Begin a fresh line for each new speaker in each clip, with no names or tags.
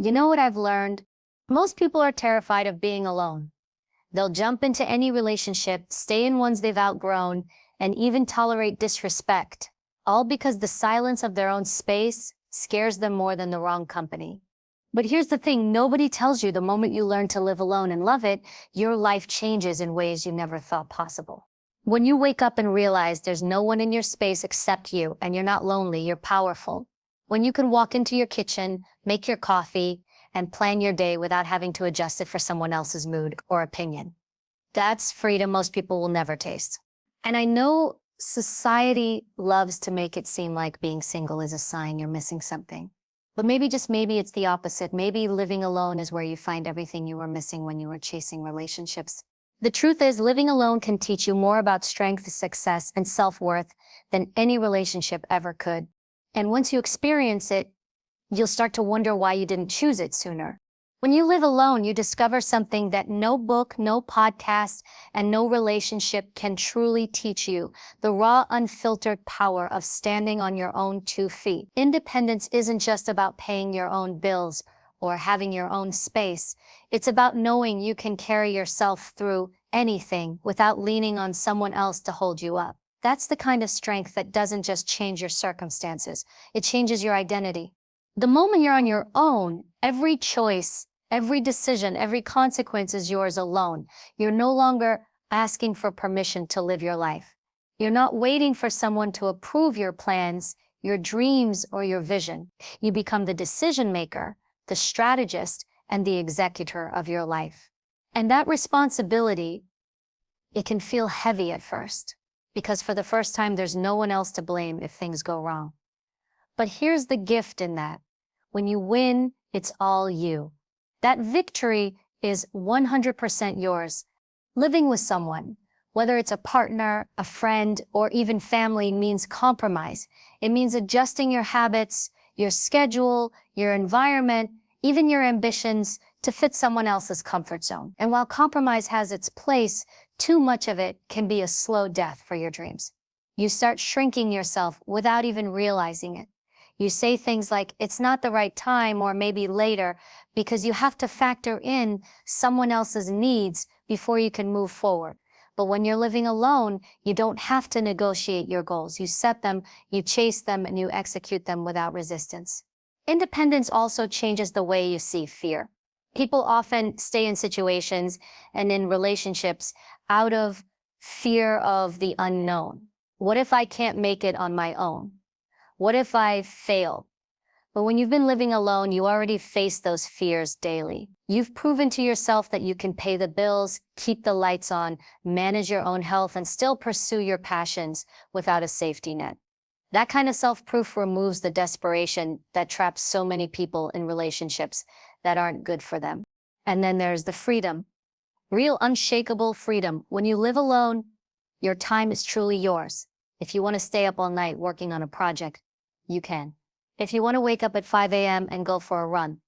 You know what I've learned? Most people are terrified of being alone. They'll jump into any relationship, stay in ones they've outgrown, and even tolerate disrespect, all because the silence of their own space scares them more than the wrong company. But here's the thing, nobody tells you the moment you learn to live alone and love it, your life changes in ways you never thought possible. When you wake up and realize there's no one in your space except you, and you're not lonely, you're powerful. When you can walk into your kitchen, make your coffee, and plan your day without having to adjust it for someone else's mood or opinion. That's freedom most people will never taste. And I know society loves to make it seem like being single is a sign you're missing something. But maybe, just maybe, it's the opposite. Maybe living alone is where you find everything you were missing when you were chasing relationships. The truth is, living alone can teach you more about strength, success, and self-worth than any relationship ever could. And once you experience it, you'll start to wonder why you didn't choose it sooner. When you live alone, you discover something that no book, no podcast, and no relationship can truly teach you: the raw, unfiltered power of standing on your own 2 feet. Independence isn't just about paying your own bills or having your own space. It's about knowing you can carry yourself through anything without leaning on someone else to hold you up. That's the kind of strength that doesn't just change your circumstances, it changes your identity. The moment you're on your own, every choice, every decision, every consequence is yours alone. You're no longer asking for permission to live your life. You're not waiting for someone to approve your plans, your dreams, or your vision. You become the decision maker, the strategist, and the executor of your life. And that responsibility, it can feel heavy at first, because for the first time, there's no one else to blame if things go wrong. But here's the gift in that. When you win, it's all you. That victory is 100% yours. Living with someone, whether it's a partner, a friend, or even family, means compromise. It means adjusting your habits, your schedule, your environment, even your ambitions to fit someone else's comfort zone. And while compromise has its place, too much of it can be a slow death for your dreams. You start shrinking yourself without even realizing it. You say things like, it's not the right time, or maybe later, because you have to factor in someone else's needs before you can move forward. But when you're living alone, you don't have to negotiate your goals. You set them, you chase them, and you execute them without resistance. Independence also changes the way you see fear. People often stay in situations and in relationships out of fear of the unknown. What if I can't make it on my own? What if I fail? But when you've been living alone, you already face those fears daily. You've proven to yourself that you can pay the bills, keep the lights on, manage your own health, and still pursue your passions without a safety net. That kind of self-proof removes the desperation that traps so many people in relationships that aren't good for them. And then there's the freedom. Real, unshakable freedom. When you live alone, your time is truly yours. If you want to stay up all night working on a project, you can. If you want to wake up at 5 a.m. and go for a run,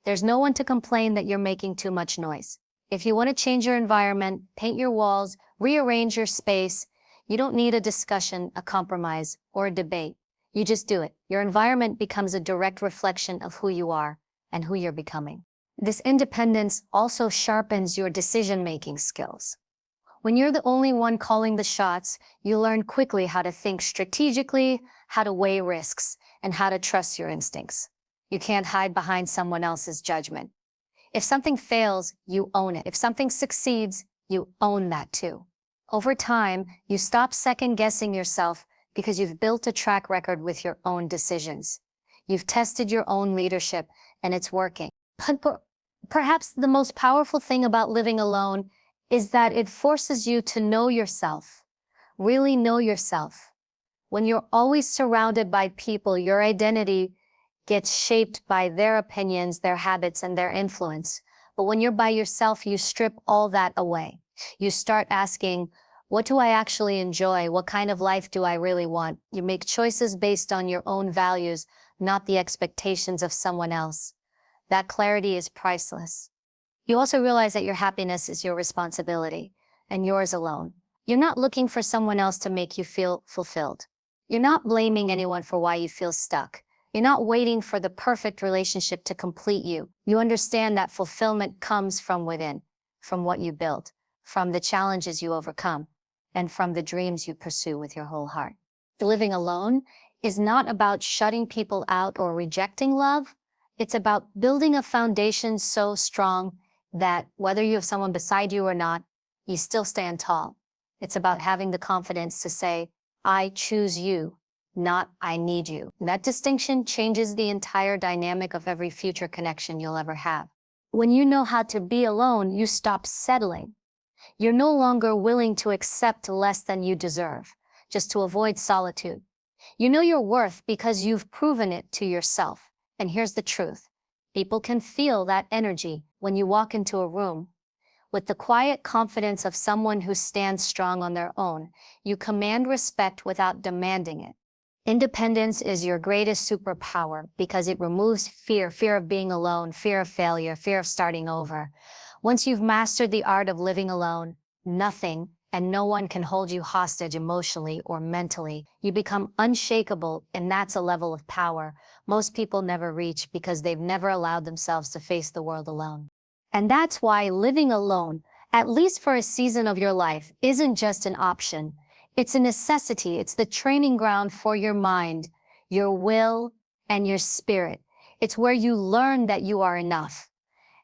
there's no one to complain that you're making too much noise. If you want to change your environment, paint your walls, rearrange your space, you don't need a discussion, a compromise, or a debate. You just do it. Your environment becomes a direct reflection of who you are and who you're becoming. This independence also sharpens your decision-making skills. When you're the only one calling the shots, you learn quickly how to think strategically, how to weigh risks, and how to trust your instincts. You can't hide behind someone else's judgment. If something fails, you own it. If something succeeds, you own that too. Over time, you stop second-guessing yourself because you've built a track record with your own decisions. You've tested your own leadership, and it's working. But perhaps the most powerful thing about living alone is that it forces you to know yourself, really know yourself. When you're always surrounded by people, your identity gets shaped by their opinions, their habits, and their influence. But when you're by yourself, you strip all that away. You start asking, what do I actually enjoy? What kind of life do I really want? You make choices based on your own values, not the expectations of someone else. That clarity is priceless. You also realize that your happiness is your responsibility, and yours alone. You're not looking for someone else to make you feel fulfilled. You're not blaming anyone for why you feel stuck. You're not waiting for the perfect relationship to complete you. You understand that fulfillment comes from within, from what you built, from the challenges you overcome, and from the dreams you pursue with your whole heart. Living alone is not about shutting people out or rejecting love. It's about building a foundation so strong that whether you have someone beside you or not, you still stand tall. It's about having the confidence to say, I choose you, not I need you. That distinction changes the entire dynamic of every future connection you'll ever have. When you know how to be alone, you stop settling. You're no longer willing to accept less than you deserve, just to avoid solitude. You know your worth because you've proven it to yourself. And here's the truth. People can feel that energy when you walk into a room. With the quiet confidence of someone who stands strong on their own, you command respect without demanding it. Independence is your greatest superpower because it removes fear of being alone, fear of failure, fear of starting over. Once you've mastered the art of living alone, nothing and no one can hold you hostage emotionally or mentally. You become unshakable, and that's a level of power most people never reach because they've never allowed themselves to face the world alone. And that's why living alone, at least for a season of your life, isn't just an option. It's a necessity. It's the training ground for your mind, your will, and your spirit. It's where you learn that you are enough.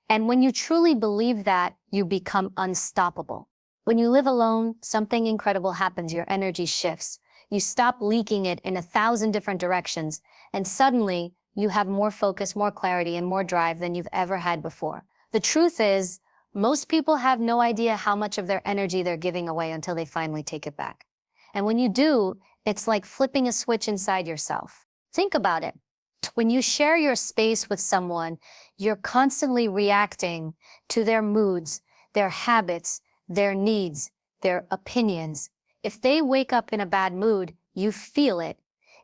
And when you truly believe that, you become unstoppable. When you live alone, something incredible happens. Your energy shifts. You stop leaking it in 1,000 different directions, and suddenly you have more focus, more clarity, and more drive than you've ever had before. The truth is, most people have no idea how much of their energy they're giving away until they finally take it back. And when you do, it's like flipping a switch inside yourself. Think about it. When you share your space with someone, you're constantly reacting to their moods, their habits, their needs, their opinions. If they wake up in a bad mood, you feel it.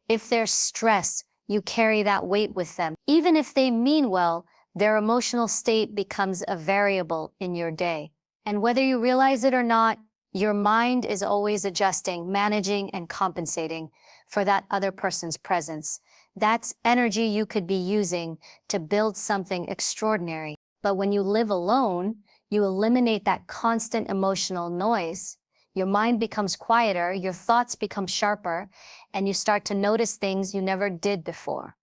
If they're stressed, you carry that weight with them. Even if they mean well, their emotional state becomes a variable in your day. And whether you realize it or not, your mind is always adjusting, managing, and compensating for that other person's presence. That's energy you could be using to build something extraordinary. But when you live alone, you eliminate that constant emotional noise. Your mind becomes quieter, your thoughts become sharper, and you start to notice things you never did before.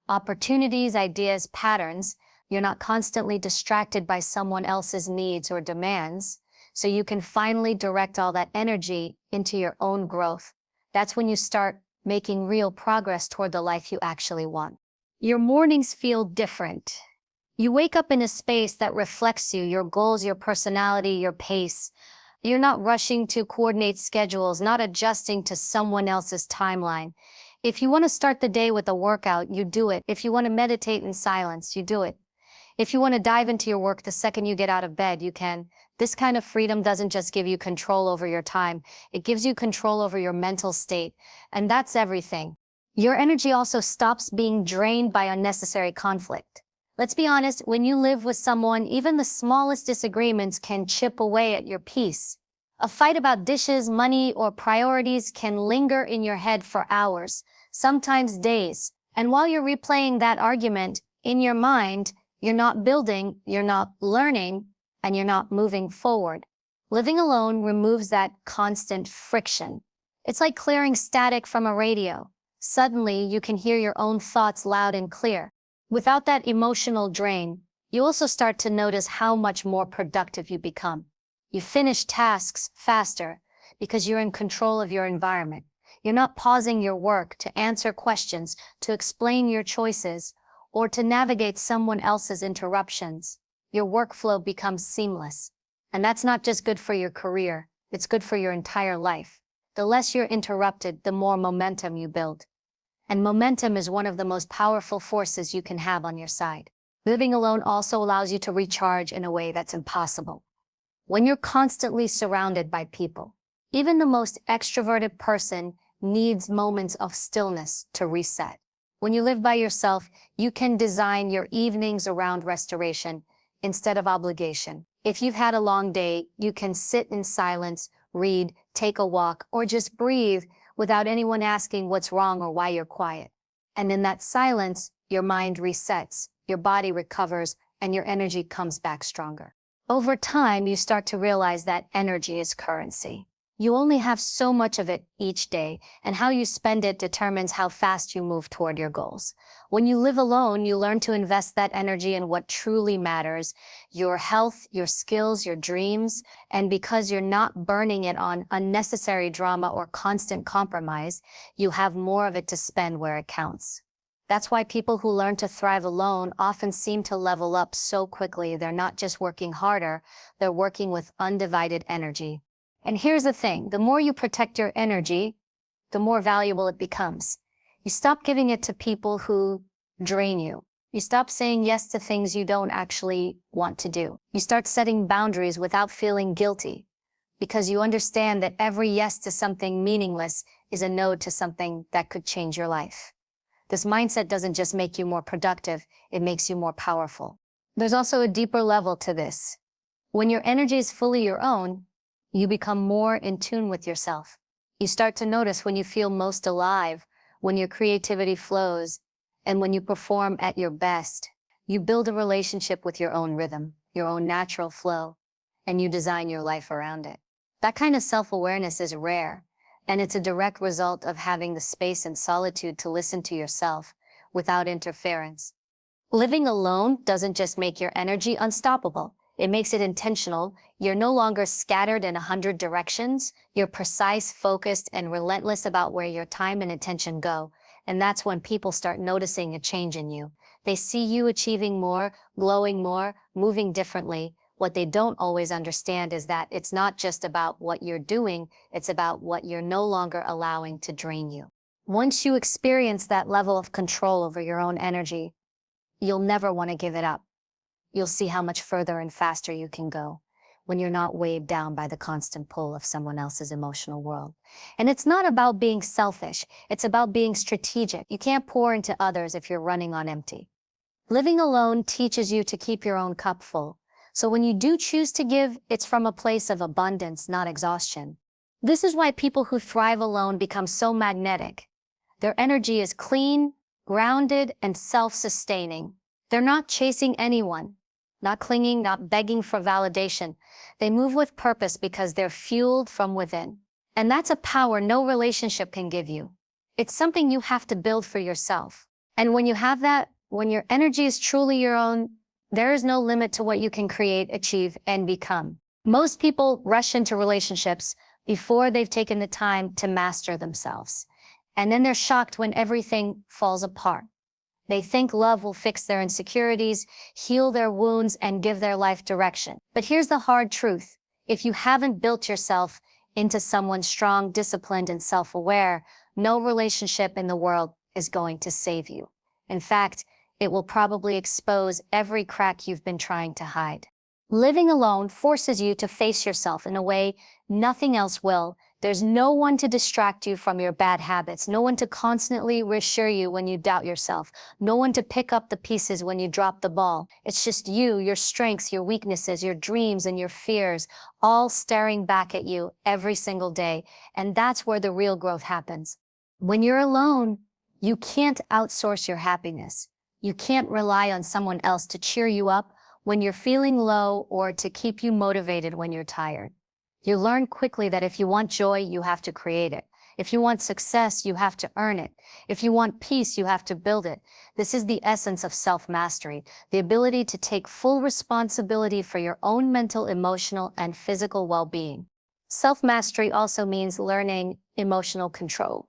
Opportunities, ideas, patterns. You're not constantly distracted by someone else's needs or demands, so you can finally direct all that energy into your own growth. That's when you start making real progress toward the life you actually want. Your mornings feel different. You wake up in a space that reflects you, your goals, your personality, your pace. You're not rushing to coordinate schedules, not adjusting to someone else's timeline. If you want to start the day with a workout, you do it. If you want to meditate in silence, you do it. If you want to dive into your work the second you get out of bed, you can. This kind of freedom doesn't just give you control over your time, it gives you control over your mental state. And that's everything. Your energy also stops being drained by unnecessary conflict. Let's be honest, when you live with someone, even the smallest disagreements can chip away at your peace. A fight about dishes, money, or priorities can linger in your head for hours, sometimes days. And while you're replaying that argument in your mind, you're not building, you're not learning, and you're not moving forward. Living alone removes that constant friction. It's like clearing static from a radio. Suddenly, you can hear your own thoughts loud and clear. Without that emotional drain, you also start to notice how much more productive you become. You finish tasks faster because you're in control of your environment. You're not pausing your work to answer questions, to explain your choices, or to navigate someone else's interruptions. Your workflow becomes seamless. And that's not just good for your career, it's good for your entire life. The less you're interrupted, the more momentum you build. And momentum is one of the most powerful forces you can have on your side. Living alone also allows you to recharge in a way that's impossible. When you're constantly surrounded by people, even the most extroverted person needs moments of stillness to reset. When you live by yourself, you can design your evenings around restoration instead of obligation. If you've had a long day, you can sit in silence, read, take a walk, or just breathe without anyone asking what's wrong or why you're quiet. And in that silence, your mind resets, your body recovers, and your energy comes back stronger. Over time, you start to realize that energy is currency. You only have so much of it each day, and how you spend it determines how fast you move toward your goals. When you live alone, you learn to invest that energy in what truly matters, your health, your skills, your dreams, and because you're not burning it on unnecessary drama or constant compromise, you have more of it to spend where it counts. That's why people who learn to thrive alone often seem to level up so quickly. They're not just working harder, they're working with undivided energy. And here's the thing, the more you protect your energy, the more valuable it becomes. You stop giving it to people who drain you. You stop saying yes to things you don't actually want to do. You start setting boundaries without feeling guilty, because you understand that every yes to something meaningless is a no to something that could change your life. This mindset doesn't just make you more productive, it makes you more powerful. There's also a deeper level to this. When your energy is fully your own, you become more in tune with yourself. You start to notice when you feel most alive, when your creativity flows, and when you perform at your best. You build a relationship with your own rhythm, your own natural flow, and you design your life around it. That kind of self-awareness is rare, and it's a direct result of having the space and solitude to listen to yourself without interference. Living alone doesn't just make your energy unstoppable. It makes it intentional. You're no longer scattered in 100 directions. You're precise, focused, and relentless about where your time and attention go. And that's when people start noticing a change in you. They see you achieving more, glowing more, moving differently. What they don't always understand is that it's not just about what you're doing, it's about what you're no longer allowing to drain you. Once you experience that level of control over your own energy, you'll never want to give it up. You'll see how much further and faster you can go when you're not weighed down by the constant pull of someone else's emotional world. And it's not about being selfish, it's about being strategic. You can't pour into others if you're running on empty. Living alone teaches you to keep your own cup full. So when you do choose to give, it's from a place of abundance, not exhaustion. This is why people who thrive alone become so magnetic. Their energy is clean, grounded, and self-sustaining. They're not chasing anyone, not clinging, not begging for validation. They move with purpose because they're fueled from within. And that's a power no relationship can give you. It's something you have to build for yourself. And when you have that, when your energy is truly your own, there is no limit to what you can create, achieve, and become. Most people rush into relationships before they've taken the time to master themselves. And then they're shocked when everything falls apart. They think love will fix their insecurities, heal their wounds, and give their life direction. But here's the hard truth. If you haven't built yourself into someone strong, disciplined, and self-aware, no relationship in the world is going to save you. In fact, it will probably expose every crack you've been trying to hide. Living alone forces you to face yourself in a way nothing else will. There's no one to distract you from your bad habits, no one to constantly reassure you when you doubt yourself, no one to pick up the pieces when you drop the ball. It's just you, your strengths, your weaknesses, your dreams, and your fears, all staring back at you every single day. And that's where the real growth happens. When you're alone, you can't outsource your happiness. You can't rely on someone else to cheer you up when you're feeling low or to keep you motivated when you're tired. You learn quickly that if you want joy, you have to create it. If you want success, you have to earn it. If you want peace, you have to build it. This is the essence of self-mastery, the ability to take full responsibility for your own mental, emotional, and physical well-being. Self-mastery also means learning emotional control.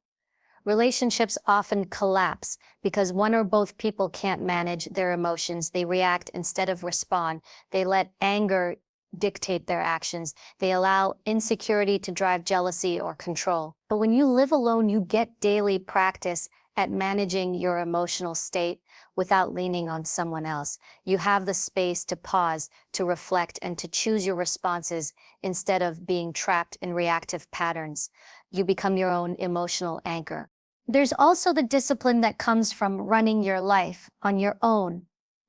Relationships often collapse because one or both people can't manage their emotions. They react instead of respond. They let anger dictate their actions. They allow insecurity to drive jealousy or control. But when you live alone, you get daily practice at managing your emotional state without leaning on someone else. You have the space to pause, to reflect, and to choose your responses instead of being trapped in reactive patterns. You become your own emotional anchor. There's also the discipline that comes from running your life on your own.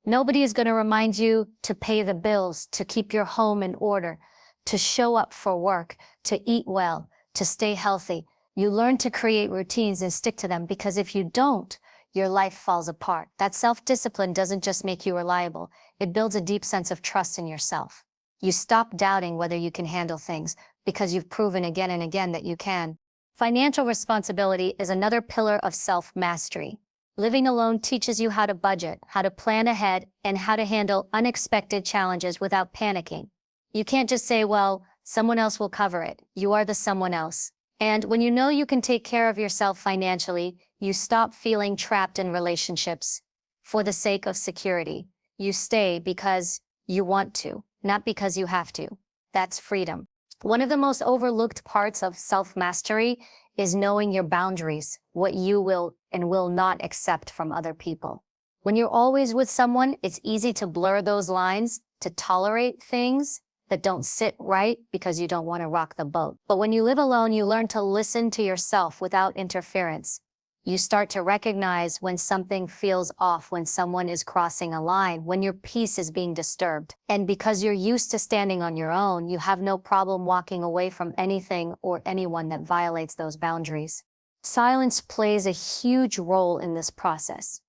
Nobody is going to remind you to pay the bills, to keep your home in order, to show up for work, to eat well, to stay healthy. You learn to create routines and stick to them because if you don't, your life falls apart. That self-discipline doesn't just make you reliable, it builds a deep sense of trust in yourself. You stop doubting whether you can handle things because you've proven again and again that you can. Financial responsibility is another pillar of self-mastery. Living alone teaches you how to budget, how to plan ahead, and how to handle unexpected challenges without panicking. You can't just say, well, someone else will cover it. You are the someone else. And when you know you can take care of yourself financially, you stop feeling trapped in relationships for the sake of security. You stay because you want to, not because you have to. That's freedom. One of the most overlooked parts of self-mastery is knowing your boundaries, what you will and will not accept from other people. When you're always with someone, it's easy to blur those lines, to tolerate things that don't sit right because you don't want to rock the boat. But when you live alone, you learn to listen to yourself without interference. You start to recognize when something feels off, when someone is crossing a line, when your peace is being disturbed. And because you're used to standing on your own, you have no problem walking away from anything or anyone that violates those boundaries. Silence plays a huge role in this process.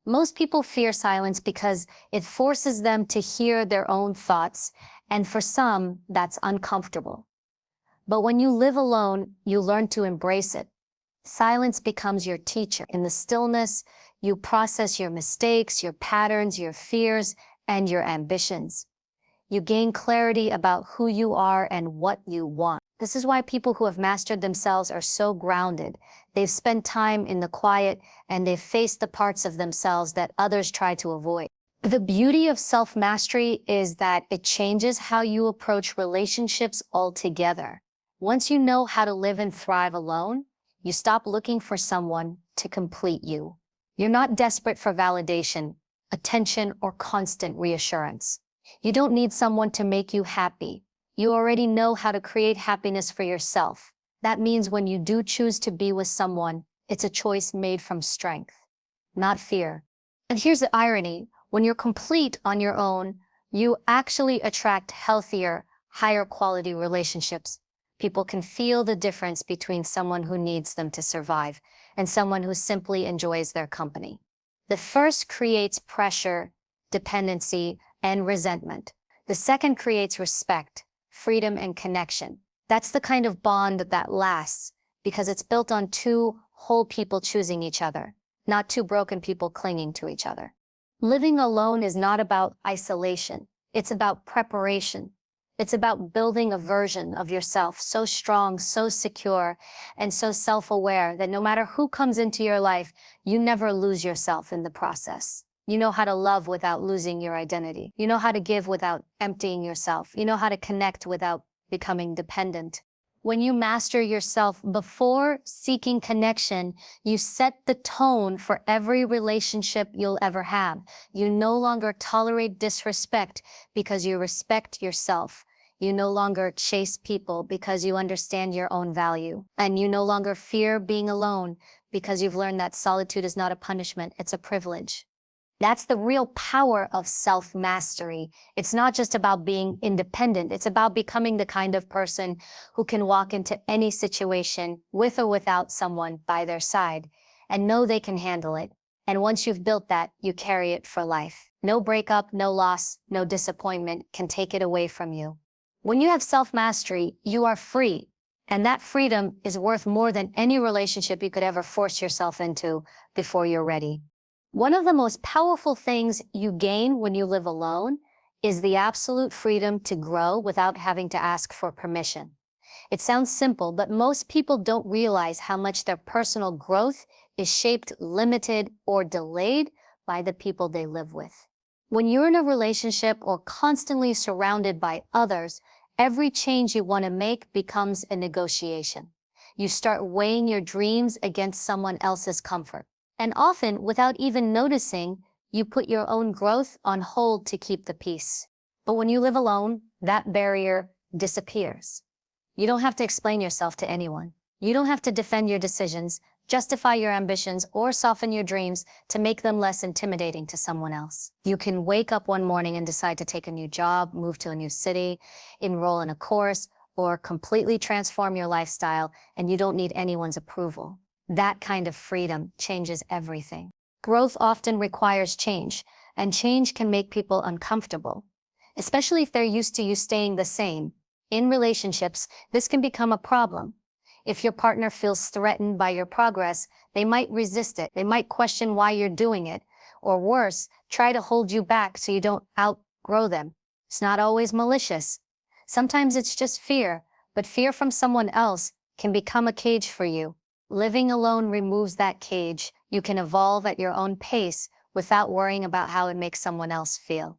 Most people fear silence because it forces them to hear their own thoughts, and for some, that's uncomfortable. But when you live alone, you learn to embrace it. Silence becomes your teacher. In the stillness, you process your mistakes, your patterns, your fears, and your ambitions. You gain clarity about who you are and what you want. This is why people who have mastered themselves are so grounded. They've spent time in the quiet, and they've faced the parts of themselves that others try to avoid. The beauty of self-mastery is that it changes how you approach relationships altogether. Once you know how to live and thrive alone, you stop looking for someone to complete you. You're not desperate for validation, attention, or constant reassurance. You don't need someone to make you happy. You already know how to create happiness for yourself. That means when you do choose to be with someone, it's a choice made from strength, not fear. And here's the irony. When you're complete on your own, you actually attract healthier, higher quality relationships. People can feel the difference between someone who needs them to survive and someone who simply enjoys their company. The first creates pressure, dependency, and resentment. The second creates respect, freedom, and connection. That's the kind of bond that lasts because it's built on two whole people choosing each other, not two broken people clinging to each other. Living alone is not about isolation. It's about preparation. It's about building a version of yourself so strong, so secure, and so self-aware that no matter who comes into your life, you never lose yourself in the process. You know how to love without losing your identity. You know how to give without emptying yourself. You know how to connect without becoming dependent. When you master yourself before seeking connection, you set the tone for every relationship you'll ever have. You no longer tolerate disrespect because you respect yourself. You no longer chase people because you understand your own value. And you no longer fear being alone because you've learned that solitude is not a punishment, it's a privilege. That's the real power of self-mastery. It's not just about being independent. It's about becoming the kind of person who can walk into any situation with or without someone by their side and know they can handle it. And once you've built that, you carry it for life. No breakup, no loss, no disappointment can take it away from you. When you have self-mastery, you are free. And that freedom is worth more than any relationship you could ever force yourself into before you're ready. One of the most powerful things you gain when you live alone is the absolute freedom to grow without having to ask for permission. It sounds simple, but most people don't realize how much their personal growth is shaped, limited, or delayed by the people they live with. When you're in a relationship or constantly surrounded by others, every change you want to make becomes a negotiation. You start weighing your dreams against someone else's comfort. And often, without even noticing, you put your own growth on hold to keep the peace. But when you live alone, that barrier disappears. You don't have to explain yourself to anyone. You don't have to defend your decisions, justify your ambitions, or soften your dreams to make them less intimidating to someone else. You can wake up one morning and decide to take a new job, move to a new city, enroll in a course, or completely transform your lifestyle, and you don't need anyone's approval. That kind of freedom changes everything. growth often requires change, and change can make people uncomfortable, especially if they're used to you staying the same. In relationships, this can become a problem. If your partner feels threatened by your progress, they might resist it. They might question why you're doing it, or worse, try to hold you back so you don't outgrow them. It's not always malicious. Sometimes it's just fear, but fear from someone else can become a cage for you. Living alone removes that cage. You can evolve at your own pace without worrying about how it makes someone else feel.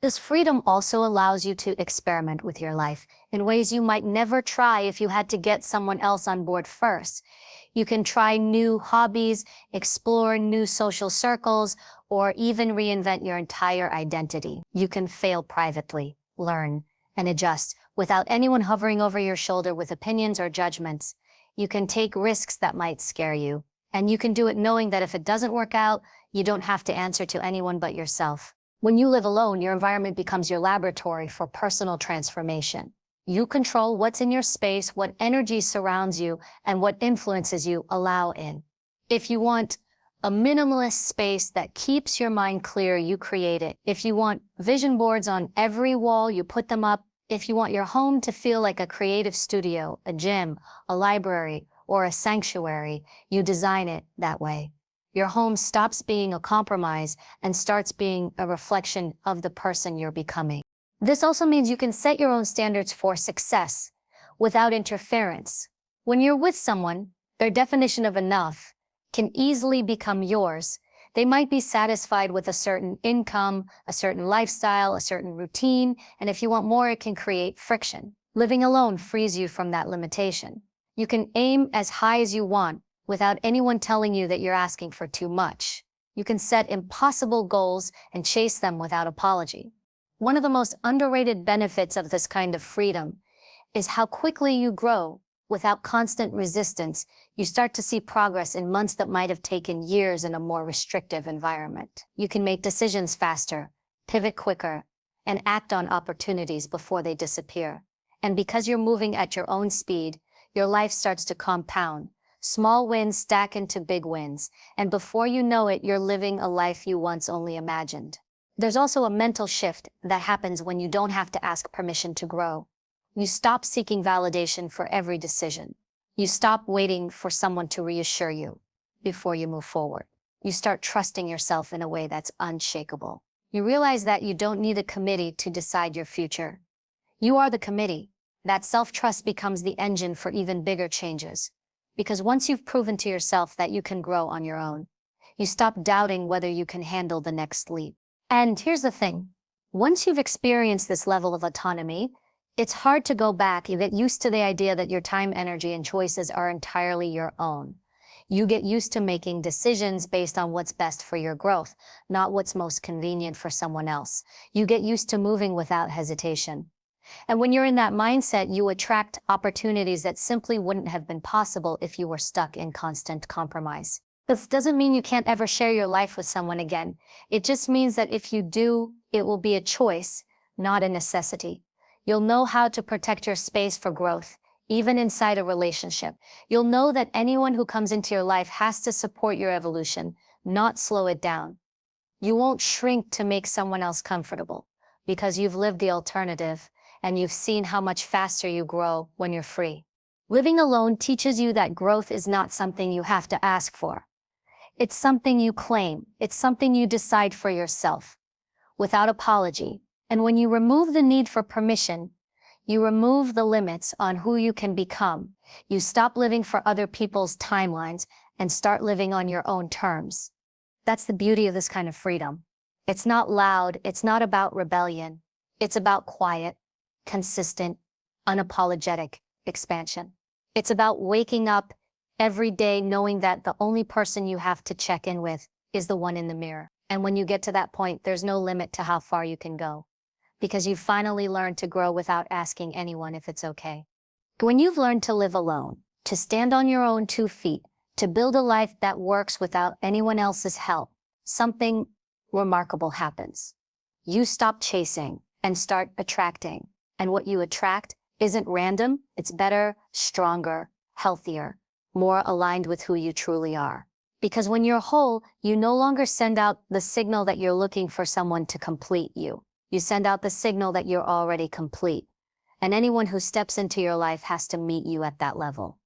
This freedom also allows you to experiment with your life in ways you might never try if you had to get someone else on board first. You can try new hobbies, explore new social circles, or even reinvent your entire identity. You can fail privately, learn, and adjust without anyone hovering over your shoulder with opinions or judgments. You can take risks that might scare you, and you can do it knowing that if it doesn't work out, you don't have to answer to anyone but yourself. When you live alone, your environment becomes your laboratory for personal transformation. You control what's in your space, what energy surrounds you, and what influences you allow in. If you want a minimalist space that keeps your mind clear, you create it. If you want vision boards on every wall, you put them up. If you want your home to feel like a creative studio, a gym, a library, or a sanctuary, you design it that way. Your home stops being a compromise and starts being a reflection of the person you're becoming. This also means you can set your own standards for success without interference. When you're with someone, their definition of enough can easily become yours. They might be satisfied with a certain income, a certain lifestyle, a certain routine, and if you want more, it can create friction. Living alone frees you from that limitation. You can aim as high as you want without anyone telling you that you're asking for too much. You can set impossible goals and chase them without apology. One of the most underrated benefits of this kind of freedom is how quickly you grow. Without constant resistance, you start to see progress in months that might have taken years in a more restrictive environment. You can make decisions faster, pivot quicker, and act on opportunities before they disappear. And because you're moving at your own speed, your life starts to compound. Small wins stack into big wins, and before you know it, you're living a life you once only imagined. There's also a mental shift that happens when you don't have to ask permission to grow. You stop seeking validation for every decision. You stop waiting for someone to reassure you before you move forward. You start trusting yourself in a way that's unshakable. You realize that you don't need a committee to decide your future. You are the committee. That self-trust becomes the engine for even bigger changes. Because once you've proven to yourself that you can grow on your own, you stop doubting whether you can handle the next leap. And here's the thing. Once you've experienced this level of autonomy, it's hard to go back. You get used to the idea that your time, energy, and choices are entirely your own. You get used to making decisions based on what's best for your growth, not what's most convenient for someone else. You get used to moving without hesitation. And when you're in that mindset, you attract opportunities that simply wouldn't have been possible if you were stuck in constant compromise. This doesn't mean you can't ever share your life with someone again. It just means that if you do, it will be a choice, not a necessity. You'll know how to protect your space for growth, even inside a relationship. You'll know that anyone who comes into your life has to support your evolution, not slow it down. You won't shrink to make someone else comfortable, because you've lived the alternative, and you've seen how much faster you grow when you're free. Living alone teaches you that growth is not something you have to ask for. It's something you claim. It's something you decide for yourself, without apology. And when you remove the need for permission, you remove the limits on who you can become. You stop living for other people's timelines and start living on your own terms. That's the beauty of this kind of freedom. It's not loud. It's not about rebellion. It's about quiet, consistent, unapologetic expansion. It's about waking up every day knowing that the only person you have to check in with is the one in the mirror. And when you get to that point, there's no limit to how far you can go, because you've finally learned to grow without asking anyone if it's okay. When you've learned to live alone, to stand on your own 2 feet, to build a life that works without anyone else's help, something remarkable happens. You stop chasing and start attracting. And what you attract isn't random. It's better, stronger, healthier, more aligned with who you truly are. Because when you're whole, you no longer send out the signal that you're looking for someone to complete you. You send out the signal that you're already complete. And anyone who steps into your life has to meet you at that level.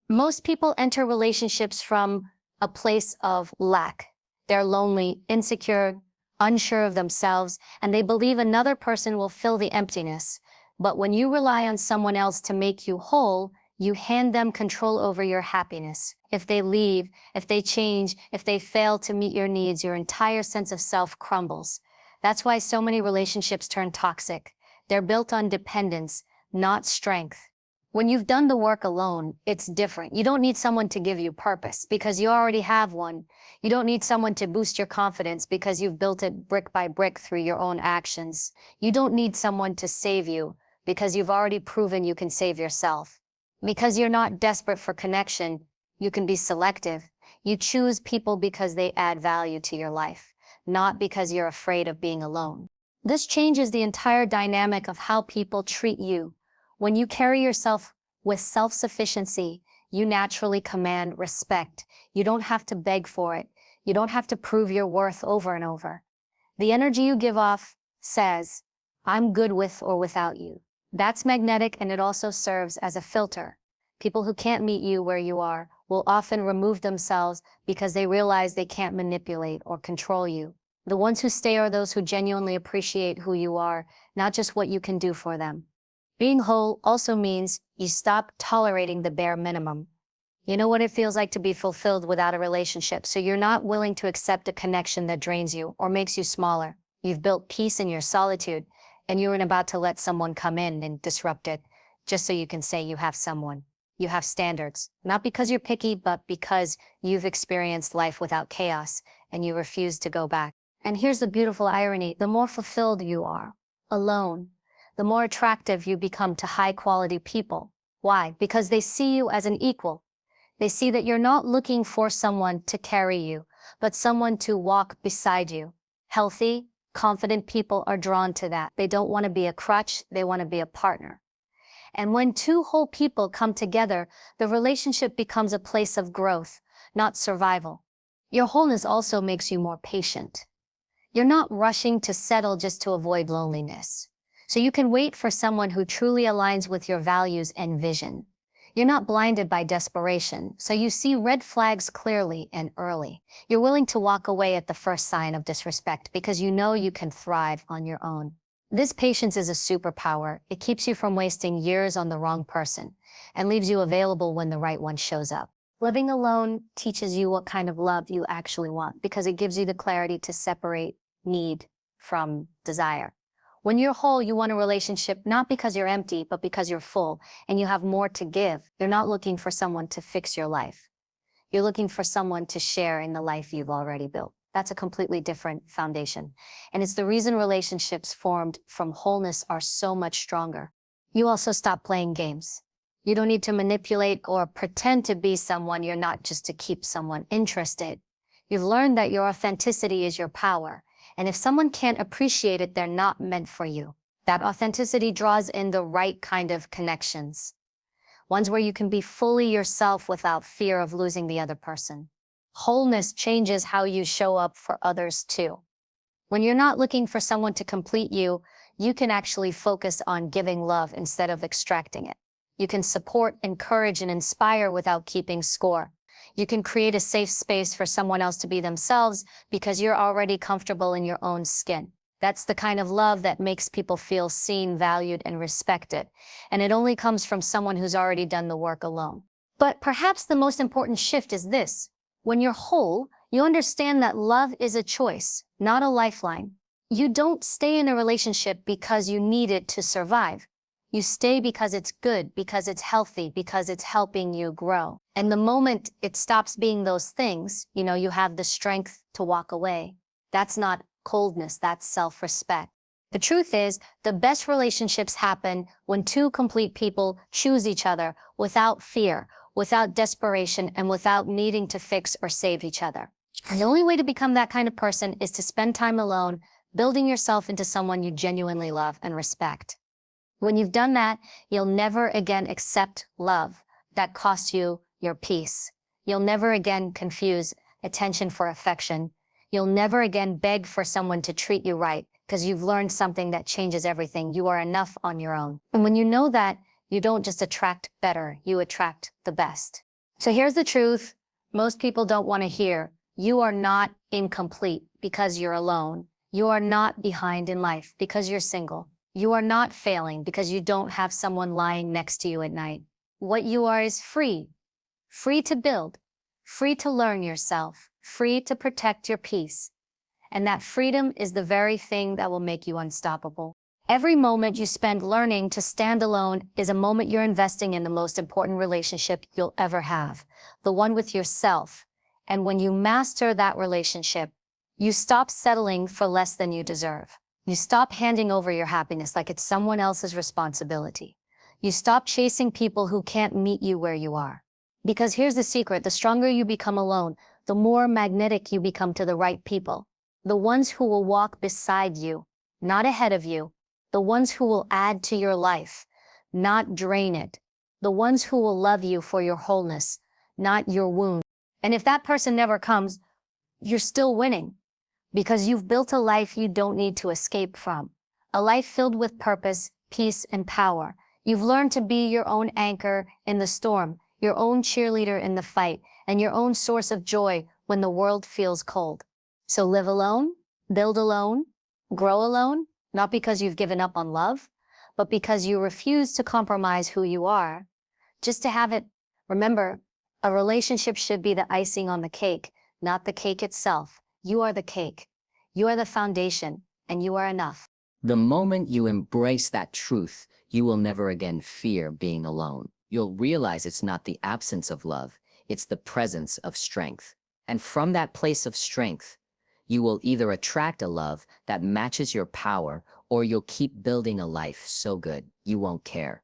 Most people enter relationships from a place of lack. They're lonely, insecure, unsure of themselves, and they believe another person will fill the emptiness. But when you rely on someone else to make you whole, you hand them control over your happiness. If they leave, if they change, if they fail to meet your needs, your entire sense of self crumbles. That's why so many relationships turn toxic. They're built on dependence, not strength. When you've done the work alone, it's different. You don't need someone to give you purpose because you already have one. You don't need someone to boost your confidence because you've built it brick by brick through your own actions. You don't need someone to save you because you've already proven you can save yourself. Because you're not desperate for connection, you can be selective. You choose people because they add value to your life, not because you're afraid of being alone. This changes the entire dynamic of how people treat you. When you carry yourself with self-sufficiency, you naturally command respect. You don't have to beg for it. You don't have to prove your worth over and over. The energy you give off says, I'm good with or without you. That's magnetic, and it also serves as a filter. People who can't meet you where you are will often remove themselves because they realize they can't manipulate or control you. The ones who stay are those who genuinely appreciate who you are, not just what you can do for them. Being whole also means you stop tolerating the bare minimum. You know what it feels like to be fulfilled without a relationship, so you're not willing to accept a connection that drains you or makes you smaller. You've built peace in your solitude, and you're about to let someone come in and disrupt it, just so you can say you have someone. You have standards, not because you're picky, but because you've experienced life without chaos, and you refuse to go back. And here's the beautiful irony: the more fulfilled you are, alone, the more attractive you become to high-quality people. Why? Because they see you as an equal. They see that you're not looking for someone to carry you, but someone to walk beside you. Healthy, confident people are drawn to that. They don't want to be a crutch, they want to be a partner. And when two whole people come together, the relationship becomes a place of growth, not survival. Your wholeness also makes you more patient. You're not rushing to settle just to avoid loneliness. So you can wait for someone who truly aligns with your values and vision. You're not blinded by desperation, so you see red flags clearly and early. You're willing to walk away at the first sign of disrespect because you know you can thrive on your own. This patience is a superpower. It keeps you from wasting years on the wrong person and leaves you available when the right one shows up. Living alone teaches you what kind of love you actually want because it gives you the clarity to separate need from desire. When you're whole, you want a relationship not because you're empty, but because you're full and you have more to give. You're not looking for someone to fix your life. You're looking for someone to share in the life you've already built. That's a completely different foundation. And it's the reason relationships formed from wholeness are so much stronger. You also stop playing games. You don't need to manipulate or pretend to be someone you're not just to keep someone interested. You've learned that your authenticity is your power. And if someone can't appreciate it, they're not meant for you. That authenticity draws in the right kind of connections. Ones where you can be fully yourself without fear of losing the other person. Wholeness changes how you show up for others too. When you're not looking for someone to complete you, you can actually focus on giving love instead of extracting it. You can support, encourage, and inspire without keeping score. You can create a safe space for someone else to be themselves because you're already comfortable in your own skin. That's the kind of love that makes people feel seen, valued, and respected. And it only comes from someone who's already done the work alone. But perhaps the most important shift is this. When you're whole, you understand that love is a choice, not a lifeline. You don't stay in a relationship because you need it to survive. You stay because it's good, because it's healthy, because it's helping you grow. And the moment it stops being those things, you have the strength to walk away. That's not coldness, that's self-respect. The truth is, the best relationships happen when two complete people choose each other without fear, without desperation, and without needing to fix or save each other. And the only way to become that kind of person is to spend time alone, building yourself into someone you genuinely love and respect. When you've done that, you'll never again accept love that costs you your peace. You'll never again confuse attention for affection. You'll never again beg for someone to treat you right because you've learned something that changes everything. You are enough on your own. And when you know that, you don't just attract better, you attract the best. So here's the truth most people don't want to hear. You are not incomplete because you're alone. You are not behind in life because you're single. You are not failing because you don't have someone lying next to you at night. What you are is free. Free to build. Free to learn yourself. Free to protect your peace. And that freedom is the very thing that will make you unstoppable. Every moment you spend learning to stand alone is a moment you're investing in the most important relationship you'll ever have, the one with yourself. And when you master that relationship, you stop settling for less than you deserve. You stop handing over your happiness like it's someone else's responsibility. You stop chasing people who can't meet you where you are. Because here's the secret, the stronger you become alone, the more magnetic you become to the right people. The ones who will walk beside you, not ahead of you. The ones who will add to your life, not drain it. The ones who will love you for your wholeness, not your wound. And if that person never comes, you're still winning. Because you've built a life you don't need to escape from. A life filled with purpose, peace, and power. You've learned to be your own anchor in the storm, your own cheerleader in the fight, and your own source of joy when the world feels cold. So live alone, build alone, grow alone, not because you've given up on love, but because you refuse to compromise who you are, just to have it. Remember, a relationship should be the icing on the cake, not the cake itself. You are the cake. You are the foundation, and you are enough.
The moment you embrace that truth, you will never again fear being alone. You'll realize it's not the absence of love, it's the presence of strength. And from that place of strength, you will either attract a love that matches your power, or you'll keep building a life so good you won't care.